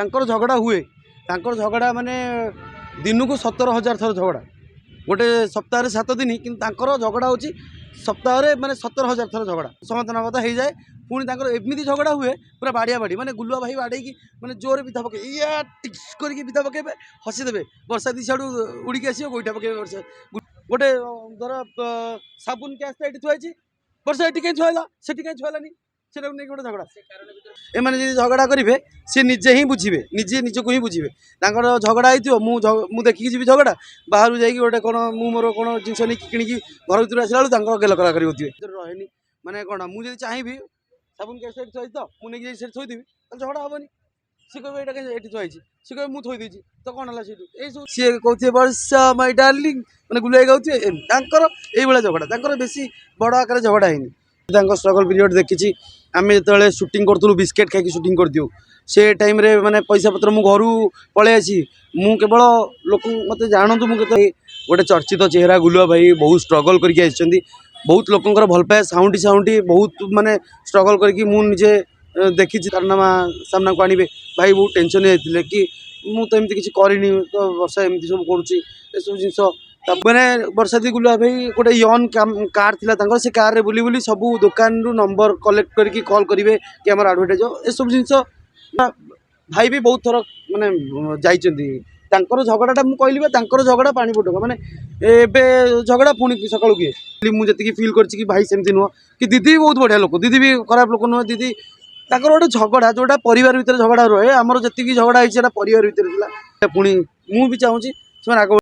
तांकर झगड़ा हुए तांकर झगड़ा माने दिन को 17,000 थर झगड़ा गोटे सप्ताह 7 दिन कि झगड़ा हो सप्ताह माने 17,000 थर झगड़ा समाधान बाधा हो जाए पुणी एमती झगड़ा हुए पूरा बाड़िया बाड़ी माने गुलुआ भाई बाड़े माने जोर बिता पके या करके बिता पके हसीदेवे वर्षा दी साड़ू उड़ी आस गोईठा पके वर्षा गोटे धर साबुन कैश ये थुआई वर्षा ये कहीं छुआला से कहीं छुआलानी से गोटे झगड़ा एम झगड़ा करेंगे सी निजे ही बुझे निजे निजक ही बुझे झगड़ा हो देखिकी जी झगड़ा बाहर जाकि गोटे कौन मोर कौन जिन नहीं कि घर भर आसला गेल करा कर रहे माने कौन मुझे चाहिए साबुन कैश थी तो मुझे थोदेवी झगड़ा हेनी सी कहे ये थुआई सी कहे मुझे थोदी तो कौन है सी कहते वर्षा माय डार्लिंग मैंने गुलाइ गाँव ये झगड़ा बेसी बड़ आकार झगड़ा है स्ट्रगल पीरियड देखी आम जो शूटिंग करूँ बिस्केट खाई शूटिंग कर दियो से टाइम रे माने पैसा पत्र मु घर पलि आसी मु केवल लोक मत जानतु मुझे गोटे चर्चित चेहरा गुलुआ भाई बहुत स्ट्रगल करके बहुत लोकंर भल पाए साउंडी साउंडी बहुत माने स्ट्रगल करके मुझे देखी कारनामा सामना को आने भाई बहुत टेंशन होते कि मुझे तो एमती किसी करनी तो वर्षा एमती सब करुँच जिनस मैंने वर्षा दी गुलुआ भाई गोटे यन कार थी से कार रे बुली बुली सब दुकान रु नंबर कलेक्ट करके कॉल करेंगे कि आम आडभटाइज ये सब जिनस भाई भी बहुत थर माने जाकर झगड़ा मुझे कहली झगड़ा पानी फुटका माने एबे झगड़ा पुणी सकाल किए मुझे फिल कर भाई सेमती नुह कि दीदी भी बहुत बढ़िया लोक दीदी भी खराब लोक नुह दीदी गोटे झगड़ा जोटा परिवार भितर झगड़ा रहे आमर जी झगड़ा है परिवार भितर पुणी मुझे चाहूँगी आगे